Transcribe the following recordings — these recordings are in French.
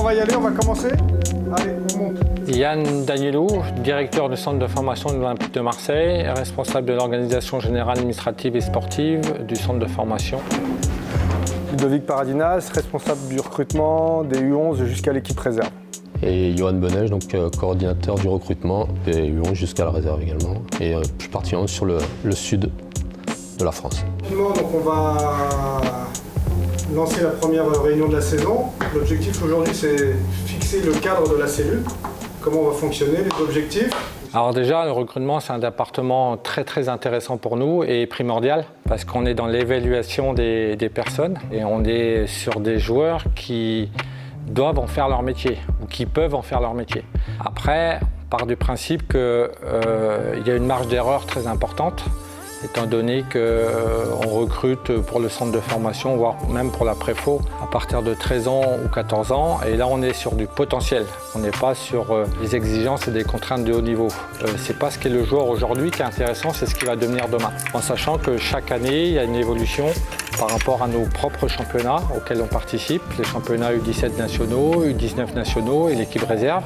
on va y aller, on va commencer. Allez, on monte. Yann Danielou, directeur du centre de formation de l'Olympique de Marseille, responsable de l'organisation générale administrative et sportive du centre de formation. Ludovic Paradinas, responsable du recrutement des U11 jusqu'à l'équipe réserve. Et Johan Benège, donc coordinateur du recrutement des U11 jusqu'à la réserve également, et plus particulièrement sur le sud de la France. Donc on va lancer la première réunion de la saison. L'objectif aujourd'hui, c'est fixer le cadre de la cellule, comment on va fonctionner, les objectifs. Alors déjà, le recrutement, c'est un département très intéressant pour nous et primordial parce qu'on est dans l'évaluation des personnes et on est sur des joueurs qui doivent en faire leur métier ou qui peuvent en faire leur métier. Après, on part du principe qu'il y a une marge d'erreur très importante, étant donné qu'on recrute pour le centre de formation, voire même pour la préfo, à partir de 13 ans ou 14 ans. Et là, on est sur du potentiel. On n'est pas sur les exigences et des contraintes de haut niveau. C'est pas ce qu'est le joueur aujourd'hui qui est intéressant, c'est ce qu'il va devenir demain. En sachant que chaque année, il y a une évolution par rapport à nos propres championnats auxquels on participe, les championnats U17 nationaux, U19 nationaux et l'équipe réserve.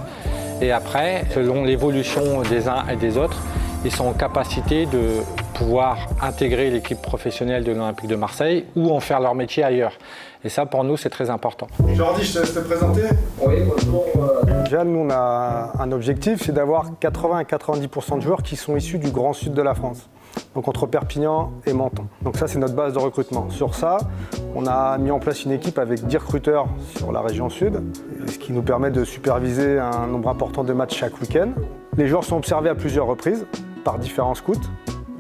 Et après, selon l'évolution des uns et des autres, ils sont en capacité de pouvoir intégrer l'équipe professionnelle de l'Olympique de Marseille ou en faire leur métier ailleurs. Et ça, pour nous, c'est très important. Jordi, je te laisse te présenter. Oui, bonjour. Déjà, nous, on a un objectif, c'est d'avoir 80 à 90% de joueurs qui sont issus du Grand Sud de la France. Donc entre Perpignan et Menton. Donc ça, c'est notre base de recrutement. Sur ça, on a mis en place une équipe avec 10 recruteurs sur la région sud, ce qui nous permet de superviser un nombre important de matchs chaque week-end. Les joueurs sont observés à plusieurs reprises par différents scouts.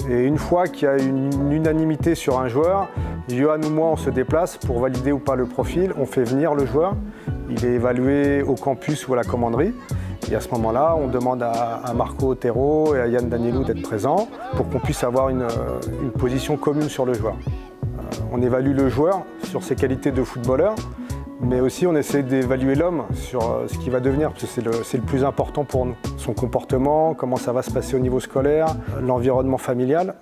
Et une fois qu'il y a une unanimité sur un joueur, Johan ou moi, on se déplace pour valider ou pas le profil. On fait venir le joueur. Il est évalué au campus ou à la commanderie. Et à ce moment-là, on demande à Marco Otero et à Yann Danielou d'être présents pour qu'on puisse avoir une position commune sur le joueur. On évalue le joueur sur ses qualités de footballeur, mais aussi on essaie d'évaluer l'homme sur ce qu'il va devenir, parce que c'est le plus important pour nous. Son comportement, comment ça va se passer au niveau scolaire, l'environnement familial.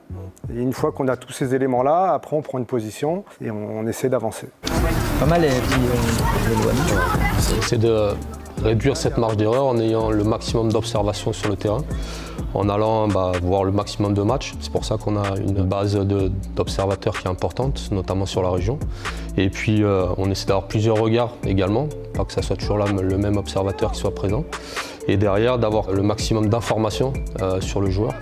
Et une fois qu'on a tous ces éléments-là, après on prend une position et on essaie d'avancer. Pas mal les petits C'est de réduire cette marge d'erreur en ayant le maximum d'observations sur le terrain, en allant voir le maximum de matchs. C'est pour ça qu'on a une base d'observateurs qui est importante, notamment sur la région. Et puis on essaie d'avoir plusieurs regards également, pas que ça soit toujours le même observateur qui soit présent. Et derrière, d'avoir le maximum d'informations sur le joueur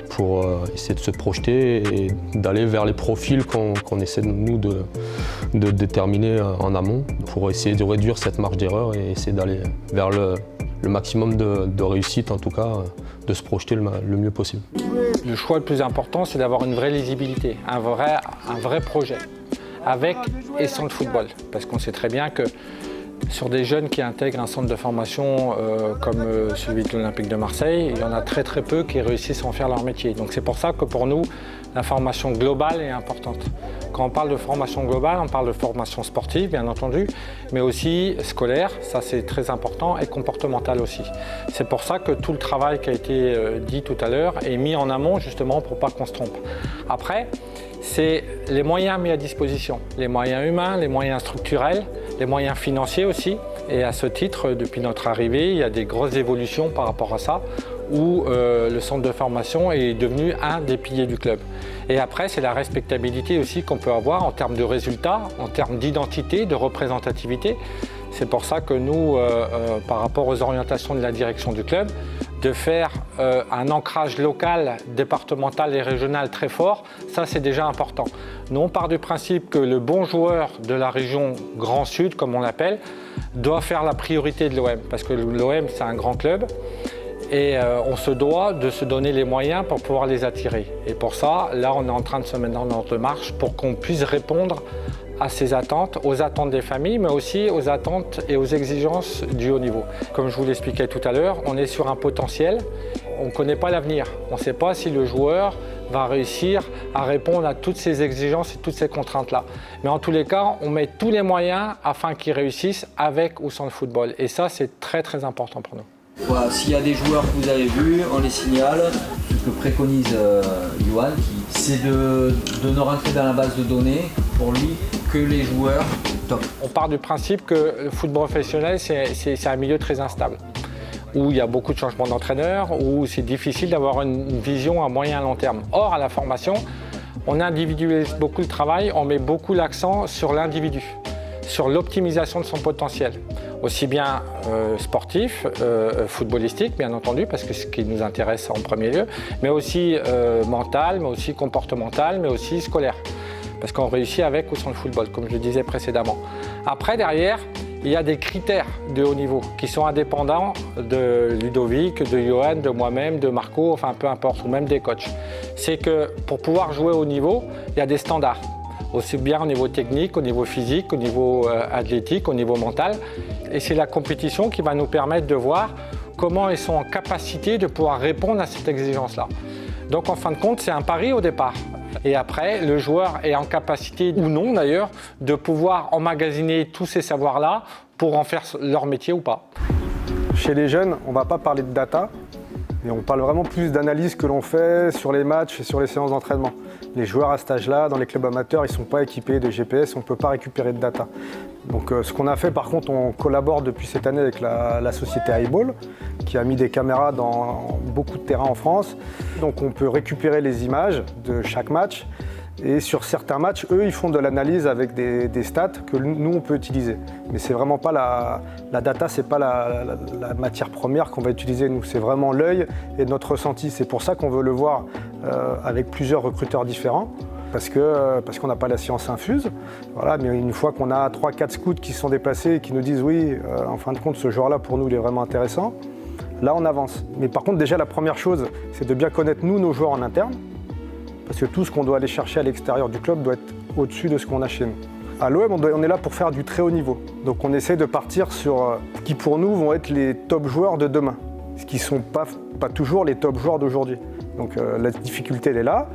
pour essayer de se projeter et d'aller vers les profils qu'on essaie nous de déterminer en amont pour essayer de réduire cette marge d'erreur et essayer d'aller vers le maximum de réussite, en tout cas, de se projeter le mieux possible. Le choix le plus important, c'est d'avoir une vraie lisibilité, un vrai projet, avec et sans le football. Parce qu'on sait très bien que sur des jeunes qui intègrent un centre de formation comme celui de l'Olympique de Marseille, il y en a très peu qui réussissent à en faire leur métier. Donc c'est pour ça que pour nous, la formation globale est importante. Quand on parle de formation globale, on parle de formation sportive, bien entendu, mais aussi scolaire, ça c'est très important, et comportementale aussi. C'est pour ça que tout le travail qui a été dit tout à l'heure est mis en amont justement pour pas qu'on se trompe. Après, c'est les moyens mis à disposition, les moyens humains, les moyens structurels, les moyens financiers aussi. Et à ce titre, depuis notre arrivée, il y a des grosses évolutions par rapport à ça, où le centre de formation est devenu un des piliers du club. Et après, c'est la respectabilité aussi qu'on peut avoir en termes de résultats, en termes d'identité, de représentativité. C'est pour ça que nous, par rapport aux orientations de la direction du club, de faire un ancrage local, départemental et régional très fort, ça c'est déjà important. Nous on part du principe que le bon joueur de la région Grand Sud, comme on l'appelle, doit faire la priorité de l'OM, parce que l'OM c'est un grand club et on se doit de se donner les moyens pour pouvoir les attirer. Et pour ça, là on est en train de se mettre dans notre marche pour qu'on puisse répondre à ces attentes, aux attentes des familles, mais aussi aux attentes et aux exigences du haut niveau. Comme je vous l'expliquais tout à l'heure, on est sur un potentiel, on ne connaît pas l'avenir. On ne sait pas si le joueur va réussir à répondre à toutes ces exigences et toutes ces contraintes-là. Mais en tous les cas, on met tous les moyens afin qu'ils réussissent avec ou sans le football. Et ça, c'est très important pour nous. Voilà, s'il y a des joueurs que vous avez vus, on les signale. Ce que préconise Johan, c'est de ne rentrer dans la base de données pour lui que les joueurs top. On part du principe que le football professionnel, c'est un milieu très instable, où il y a beaucoup de changements d'entraîneur, où c'est difficile d'avoir une vision à moyen et long terme. Or, à la formation, on individualise beaucoup le travail, on met beaucoup l'accent sur l'individu, sur l'optimisation de son potentiel, aussi bien sportif, footballistique bien entendu, parce que c'est ce qui nous intéresse en premier lieu, mais aussi mental, mais aussi comportemental, mais aussi scolaire, parce qu'on réussit avec ou sans le football, comme je le disais précédemment. Après, derrière, il y a des critères de haut niveau qui sont indépendants de Ludovic, de Johan, de moi-même, de Marco, enfin peu importe, ou même des coachs. C'est que pour pouvoir jouer au haut niveau, il y a des standards, aussi bien au niveau technique, au niveau physique, au niveau athlétique, au niveau mental. Et c'est la compétition qui va nous permettre de voir comment ils sont en capacité de pouvoir répondre à cette exigence-là. Donc en fin de compte, c'est un pari au départ. Et après, le joueur est en capacité, ou non d'ailleurs, de pouvoir emmagasiner tous ces savoirs-là pour en faire leur métier ou pas. Chez les jeunes, on ne va pas parler de data, mais on parle vraiment plus d'analyse que l'on fait sur les matchs et sur les séances d'entraînement. Les joueurs à cet âge-là, dans les clubs amateurs, ils ne sont pas équipés de GPS, on ne peut pas récupérer de data. Donc ce qu'on a fait, par contre, on collabore depuis cette année avec la société iBall, qui a mis des caméras dans beaucoup de terrains en France. Donc on peut récupérer les images de chaque match. Et sur certains matchs, eux, ils font de l'analyse avec des stats que nous, on peut utiliser. Mais c'est vraiment pas la data, c'est pas la matière première qu'on va utiliser, nous. C'est vraiment l'œil et notre ressenti. C'est pour ça qu'on veut le voir avec plusieurs recruteurs différents. Parce qu'on n'a pas la science infuse. Voilà, mais une fois qu'on a 3-4 scouts qui se sont déplacés et qui nous disent oui, en fin de compte, ce joueur-là, pour nous, il est vraiment intéressant, là, on avance. Mais par contre, déjà, la première chose, c'est de bien connaître, nous, nos joueurs en interne. Parce que tout ce qu'on doit aller chercher à l'extérieur du club doit être au-dessus de ce qu'on a chez nous. À l'OM, on est là pour faire du très haut niveau. Donc on essaie de partir sur ce qui pour nous vont être les top joueurs de demain. Ce qui ne sont pas toujours les top joueurs d'aujourd'hui. Donc la difficulté, elle est là.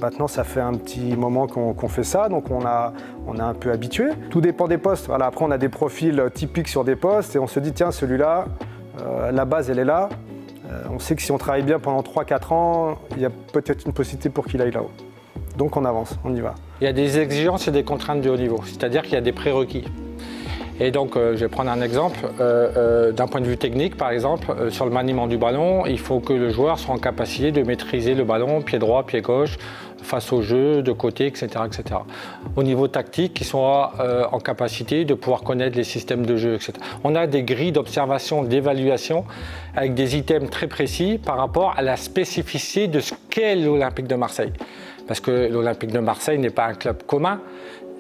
Maintenant, ça fait un petit moment qu'on fait ça, donc on a un peu habitué. Tout dépend des postes. Voilà, après, on a des profils typiques sur des postes et on se dit, tiens, celui-là, la base, elle est là. On sait que si on travaille bien pendant 3-4 ans, il y a peut-être une possibilité pour qu'il aille là-haut. Donc on avance, on y va. Il y a des exigences et des contraintes de haut niveau, c'est-à-dire qu'il y a des prérequis. Et donc je vais prendre un exemple. D'un point de vue technique, par exemple, sur le maniement du ballon, il faut que le joueur soit en capacité de maîtriser le ballon, pied droit, pied gauche, face au jeu, de côté, etc. etc. Au niveau tactique, ils sont en capacité de pouvoir connaître les systèmes de jeu, etc. On a des grilles d'observation, d'évaluation, avec des items très précis par rapport à la spécificité de ce qu'est l'Olympique de Marseille. Parce que l'Olympique de Marseille n'est pas un club commun,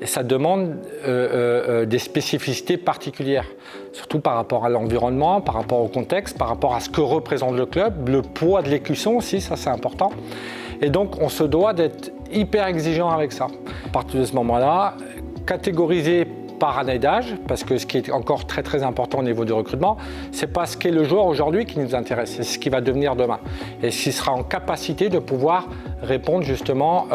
et ça demande des spécificités particulières, surtout par rapport à l'environnement, par rapport au contexte, par rapport à ce que représente le club, le poids de l'écusson aussi, ça c'est important. Et donc on se doit d'être hyper exigeant avec ça. À partir de ce moment-là, catégoriser par année d'âge, parce que ce qui est encore très très important au niveau du recrutement, c'est pas ce qu'est le joueur aujourd'hui qui nous intéresse, c'est ce qui va devenir demain. Et s'il sera en capacité de pouvoir répondre justement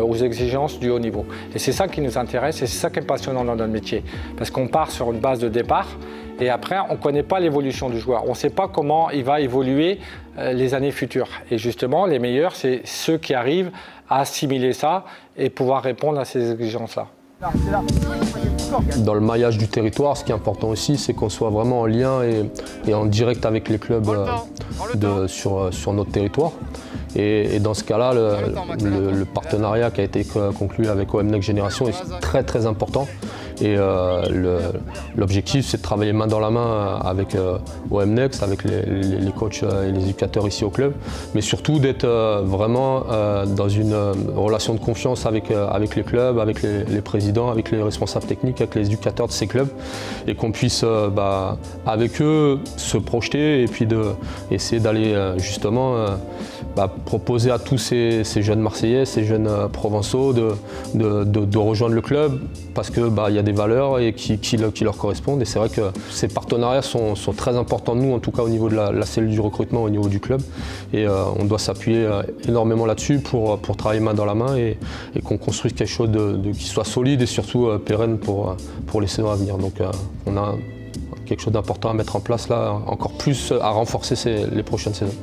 aux exigences du haut niveau. Et c'est ça qui nous intéresse et c'est ça qui est passionnant dans notre métier. Parce qu'on part sur une base de départ et après on ne connaît pas l'évolution du joueur. On ne sait pas comment il va évoluer les années futures. Et justement, les meilleurs, c'est ceux qui arrivent à assimiler ça et pouvoir répondre à ces exigences-là. Dans le maillage du territoire, ce qui est important aussi, c'est qu'on soit vraiment en lien et en direct avec les clubs sur notre territoire. Et dans ce cas-là, le partenariat qui a été conclu avec OM Next Génération est très très important. Et l'objectif, c'est de travailler main dans la main avec OM Next, avec les coachs et les éducateurs ici au club, mais surtout d'être vraiment dans une relation de confiance avec les clubs, avec les présidents, avec les responsables techniques, avec les éducateurs de ces clubs, et qu'on puisse avec eux se projeter et puis essayer d'aller justement proposer à tous ces jeunes Marseillais, ces jeunes Provençaux de rejoindre le club parce que il y a des valeurs et qui leur correspondent. Et c'est vrai que ces partenariats sont très importants de nous, en tout cas au niveau de la cellule du recrutement, au niveau du club. Et on doit s'appuyer énormément là-dessus pour travailler main dans la main et qu'on construise quelque chose qui soit solide et surtout pérenne pour les saisons à venir. Donc on a quelque chose d'important à mettre en place là, encore plus à renforcer les prochaines saisons.